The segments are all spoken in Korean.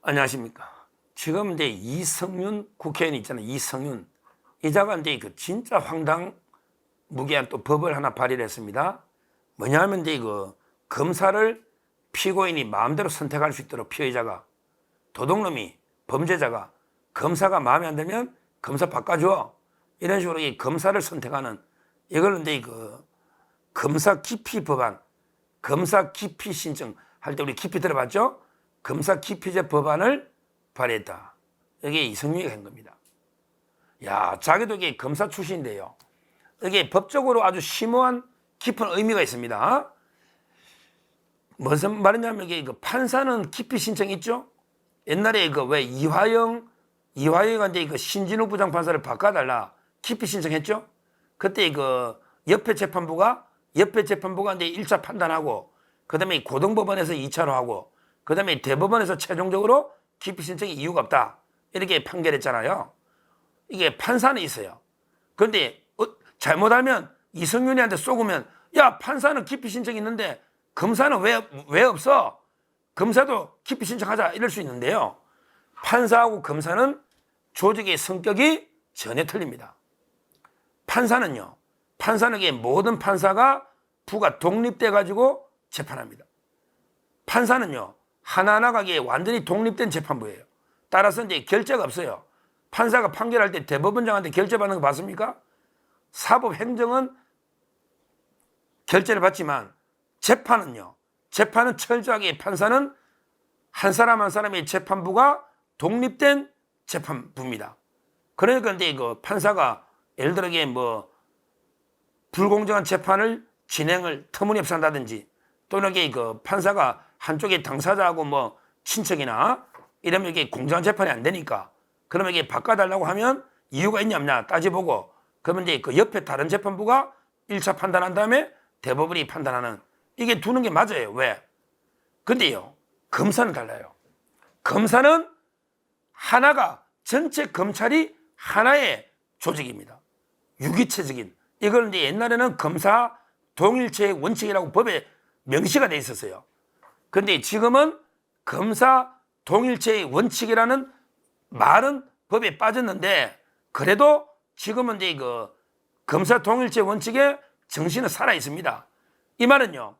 안녕하십니까. 지금 이제 이성윤 국회의원 있잖아요. 이성윤. 이자가 이제 그 진짜 황당무계한 또 법을 하나 발의를 했습니다. 뭐냐면 이제 그 검사를 피고인이 마음대로 선택할 수 있도록 피의자가, 도둑놈이, 범죄자가 검사가 마음에 안 들면 검사 바꿔줘. 이런 식으로 이 검사를 선택하는, 이걸 이제 그 검사 기피 법안, 검사 기피 신청 할 때 우리 기피 들어봤죠? 검사 기피제 법안을 발의했다. 이게 이성윤이가 한 겁니다. 야, 자기도 이게 검사 출신인데요. 이게 법적으로 아주 심오한 깊은 의미가 있습니다. 무슨 말이냐면 이게 그 판사는 기피 신청 있죠? 옛날에 그 왜 이화영한테 그 신진욱 부장판사를 바꿔달라 기피 신청했죠? 그때 그 옆에 재판부가 이제 1차 판단하고, 그 다음에 고등법원에서 2차로 하고, 그 다음에 대법원에서 최종적으로 기피 신청이 이유가 없다 이렇게 판결했잖아요. 이게 판사는 있어요. 그런데 잘못하면 이성윤이한테 쏘으면, 야, 판사는 기피 신청이 있는데 검사는 왜 없어? 검사도 기피 신청하자 이럴 수 있는데요. 판사하고 검사는 조직의 성격이 전혀 틀립니다. 판사는 이게 모든 판사가 부가 독립돼 가지고 재판합니다. 판사는요, 하나하나가 완전히 독립된 재판부예요. 따라서 이제 결재가 없어요. 판사가 판결할 때 대법원장한테 결재 받는 거 봤습니까? 사법 행정은 결재를 받지만 재판은 철저하게 판사는 한 사람 한 사람의 재판부가 독립된 재판부입니다. 그러니까 이제 그 판사가 예를 들어 뭐 불공정한 재판을 진행을 터무니없이 한다든지, 또는 이게 그 판사가 한쪽의 당사자하고 뭐 친척이나 이러면 이게 공정한 재판이 안 되니까, 그러면 이게 바꿔달라고 하면 이유가 있냐 없냐 따져보고, 그러면 이제 그 옆에 다른 재판부가 1차 판단한 다음에 대법원이 판단하는, 이게 두는 게 맞아요. 왜? 근데요, 검사는 달라요. 검사는 하나가, 전체 검찰이 하나의 조직입니다. 유기체적인. 이걸 이제 옛날에는 검사 동일체의 원칙이라고 법에 명시가 돼 있었어요. 근데 지금은 검사 동일체의 원칙이라는 말은 법에 빠졌는데, 그래도 지금은 이제 그 검사 동일체 원칙의 정신은 살아 있습니다. 이 말은요,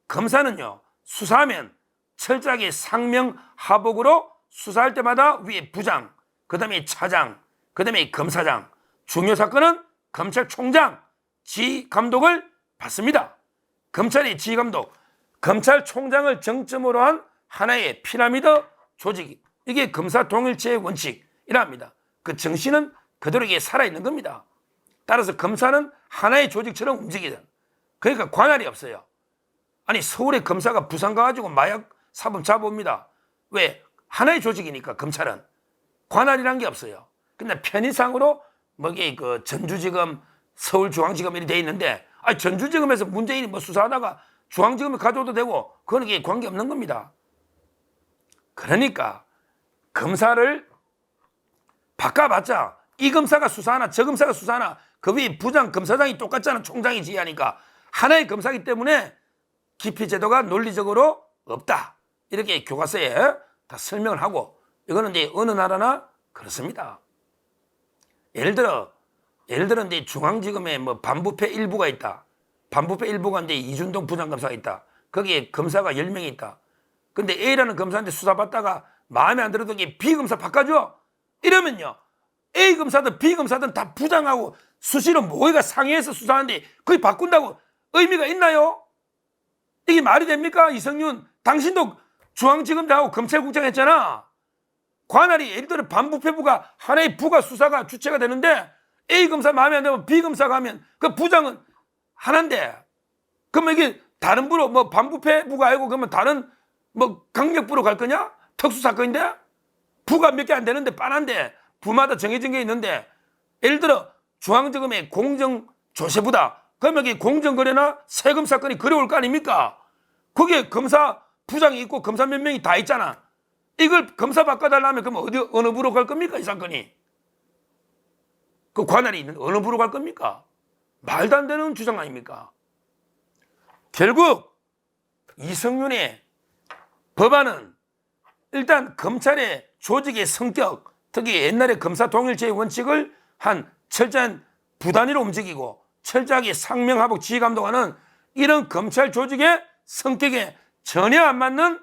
검사는요, 수사하면 철저하게 상명하복으로 수사할 때마다 위에 부장, 그 다음에 차장, 그 다음에 검사장, 중요 사건은 검찰총장 지감독을 받습니다. 검찰의 지감독, 검찰총장을 정점으로 한 하나의 피라미드 조직, 이게 검사 동일체의 원칙이라 합니다. 그 정신은 그대로 이게 살아있는 겁니다. 따라서 검사는 하나의 조직처럼 움직이죠. 그러니까 관할이 없어요. 아니, 서울의 검사가 부산 가가지고 마약 사범 잡아옵니다. 왜? 하나의 조직이니까. 검찰은 관할이란 게 없어요. 근데 편의상으로 뭐게 그 전주지검, 서울중앙지검 이렇게 돼 있는데, 전주지검에서 문재인이 뭐 수사하다가 중앙지검에 가져오도 되고, 그건 이게 관계없는 겁니다. 그러니까 검사를 바꿔봤자 이 검사가 수사하나 저 검사가 수사하나 그 위에 부장 검사장이 똑같잖아. 총장이 지휘하니까 하나의 검사이기 때문에 기피제도가 논리적으로 없다, 이렇게 교과서에 다 설명을 하고, 이거는 이제 어느 나라나 그렇습니다. 예를 들어 이제 중앙지검에 뭐 반부패 일부가 있다. 반부패 일부가 이제 이준동 부장검사가 있다. 거기에 검사가 10명이 있다. 근데 A라는 검사한테 수사받다가 마음에 안 들어도 B검사 바꿔줘. 이러면요, A 검사든 B 검사든 다 부장하고 수시로 모의가 상의해서 수사하는데 거의 바꾼다고 의미가 있나요? 이게 말이 됩니까? 이성윤, 당신도 중앙지검장하고 검찰국장 했잖아. 관할이 예를 들어 반부패부가 하나의 부가 수사가 주체가 되는데, A 검사 마음에 안 들면 B 검사가 하면 그 부장은 하나인데, 그러면 이게 다른 부로 뭐 반부패부가 아니고 그러면 다른 뭐 강력부로 갈 거냐? 특수사건인데 부가 몇 개 안 되는데 빤한데 부마다 정해진 게 있는데, 예를 들어 중앙지검의 공정조세부다. 그러면 이게 공정거래나 세금 사건이 그려올 거 아닙니까? 거기에 검사 부장이 있고 검사 몇 명이 다 있잖아. 이걸 검사 바꿔달라면 그럼 어느 부로 갈 겁니까? 이 사건이 그 관할이 있는 어느 부로 갈 겁니까? 말도 안 되는 주장 아닙니까? 결국 이성윤의 법안은 일단 검찰의 조직의 성격, 특히 옛날에 검사 동일체의 원칙을 한 철저한 부단위로 움직이고 철저하게 상명하복 지휘감독하는 이런 검찰 조직의 성격에 전혀 안 맞는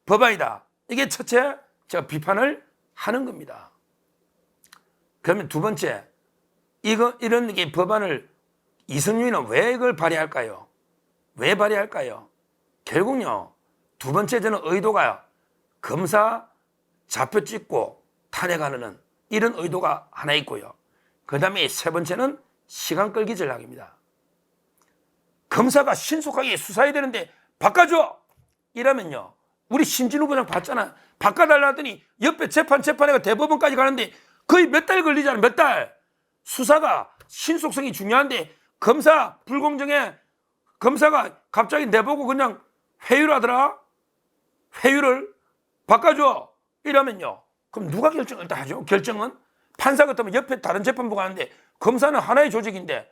법안이다. 이게 첫째 제가 비판을 하는 겁니다. 그러면 두 번째, 이런 게 법안을 이성윤이는 왜 이걸 발의할까요? 왜 발의할까요? 결국요, 두 번째 저는 의도가 검사 좌표 찍고 탄핵하는 이런 의도가 하나 있고요. 그 다음에 세 번째는 시간 끌기 전략입니다. 검사가 신속하게 수사해야 되는데 바꿔줘! 이러면요, 우리 신진우 부장 봤잖아. 바꿔달라 하더니 옆에 재판회가 대법원까지 가는데 거의 몇 달 걸리잖아. 몇 달. 수사가 신속성이 중요한데 검사 불공정해. 검사가 갑자기 내보고 그냥 회유를 하더라. 회유를 바꿔줘. 이러면요, 그럼 누가 결정을 다 하죠? 결정은 판사 같으면 옆에 다른 재판부가 하는데 검사는 하나의 조직인데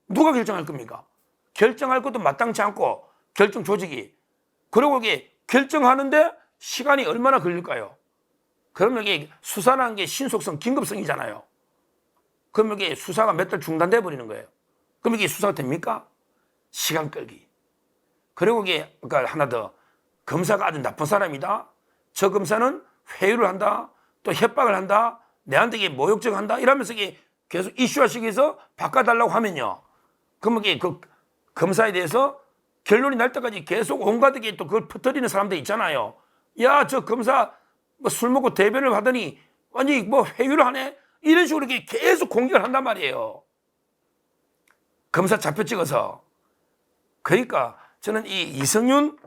누가 결정할 겁니까? 결정할 것도 마땅치 않고 결정 조직이. 그리고 이게 결정하는데 시간이 얼마나 걸릴까요? 그러면 이게 수사라는 게 신속성, 긴급성이잖아요. 그러면 이게 수사가 몇 달 중단돼 버리는 거예요. 그럼 이게 수사가 됩니까? 시간 끌기. 그리고 이게 아까 하나 더, 검사가 아주 나쁜 사람이다. 저 검사는 회유를 한다. 또 협박을 한다. 내한테 이게 모욕적 한다. 이러면서 이게 계속 이슈화시켜서 바꿔달라고 하면요, 그러면 이게 그 검사에 대해서 결론이 날 때까지 계속 온갖 게 또 그걸 퍼뜨리는 사람들 있잖아요. 야, 저 검사 뭐 술 먹고 대변을 하더니 아니 뭐 회유를 하네. 이런 식으로 이렇게 계속 공격을 한단 말이에요. 검사 잡혀 찍어서. 그러니까 저는 이 이성윤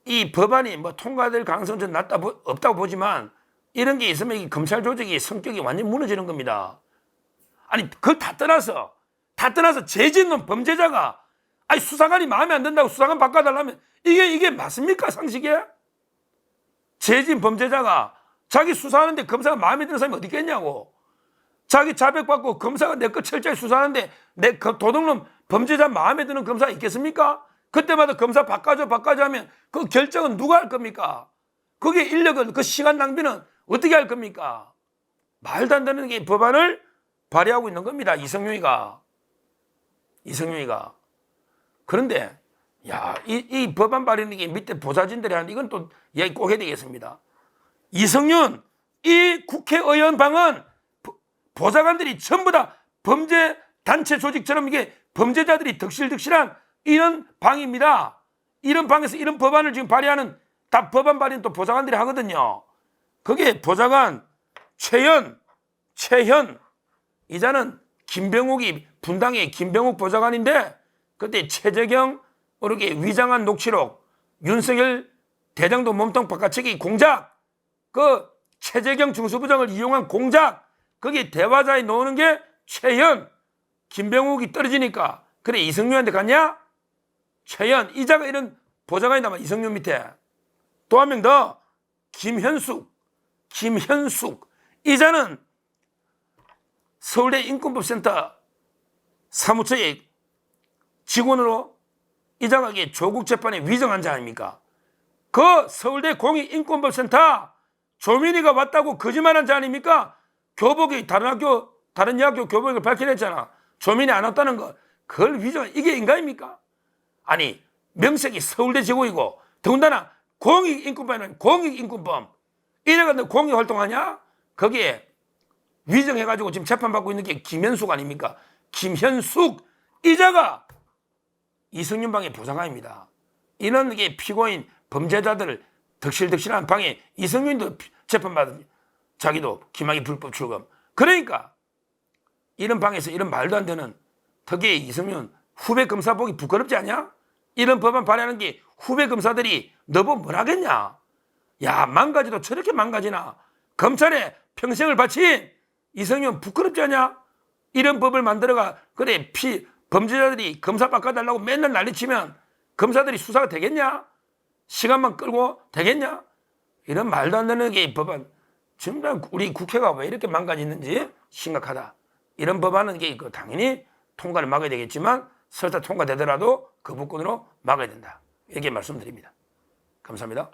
이 법안이 뭐 통과될 가능성은 좀 없다고 보지만 이런 게 있으면 이 검찰 조직이 성격이 완전히 무너지는 겁니다. 아니 그걸 다 떠나서 죄 짓는 범죄자가 아니 수사관이 마음에 안 든다고 수사관 바꿔달라면 이게 맞습니까? 상식에? 죄 짓는 범죄자가 자기 수사하는데 검사가 마음에 드는 사람이 어디 있겠냐고. 자기 자백받고 검사가 내 거 철저히 수사하는데 내 도둑놈 범죄자 마음에 드는 검사가 있겠습니까? 그때마다 검사 바꿔줘 하면 그 결정은 누가 할 겁니까? 그게 인력은, 그 시간 낭비는 어떻게 할 겁니까? 말도 안 되는 게 법안을 발의하고 있는 겁니다. 이성윤이가. 그런데 야, 이 법안 발의는 게 밑에 보좌진들이 하는 이건 또 이야기 꼭 해야 되겠습니다. 이성윤 이 국회의원 방은 보좌관들이 전부 다 범죄 단체 조직처럼 이게 범죄자들이 덕실덕실한 이런 방입니다. 이런 방에서 이런 법안을 지금 발의하는 다 법안 발의는 또 보좌관들이 하거든요. 그게 보좌관 최현 이자는 김병욱이 분당의 김병욱 보좌관인데 그때 최재경 이렇게 위장한 녹취록, 윤석열 대장도 몸통 바깥치기 공작, 그 최재경 중수부장을 이용한 공작, 거기 대화자에 놓는 게 최현, 김병욱이 떨어지니까 그래 이성윤한테 갔냐? 최현, 이자가 이런 보좌관이 남아. 이성윤 밑에 또 한 명 더, 김현숙 이자는 서울대 인권법센터 사무처의 직원으로 이자가 조국 재판에 위정한 자 아닙니까? 그 서울대 공익인권법센터 조민희가 왔다고 거짓말한 자 아닙니까? 교복이 다른 여학교 교복을 밝혀냈잖아. 조민희 안 왔다는 거. 그걸 위정, 이게 인간입니까? 아니 명색이 서울대 직원이고 더군다나 공익인권법이면 공익인권법 이래가지고 공익활동하냐? 거기에 위정해가지고 지금 재판받고 있는 게 김현숙 아닙니까? 김현숙 이자가 이성윤 방의 보좌관입니다. 이런 게 피고인 범죄자들을 덕실덕실한 방에 이성윤도 재판받은, 자기도 김학의 불법 출금. 그러니까 이런 방에서 이런 말도 안 되는, 특히 이성윤 후배 검사 보기 부끄럽지 않냐? 이런 법안 발의하는 게 후배 검사들이 너보고 뭘 하겠냐? 야, 망가지도 저렇게 망가지나? 검찰에 평생을 바친 이성윤 부끄럽지 않냐? 이런 법을 만들어가 그래 범죄자들이 검사 바꿔달라고 맨날 난리치면 검사들이 수사가 되겠냐? 시간만 끌고 되겠냐? 이런 말도 안 되는 게 법안. 정말 우리 국회가 왜 이렇게 망가지는지 심각하다. 이런 법안은 게 당연히 통과를 막아야 되겠지만 설사 통과되더라도 거부권으로 막아야 된다. 이렇게 말씀드립니다. 감사합니다.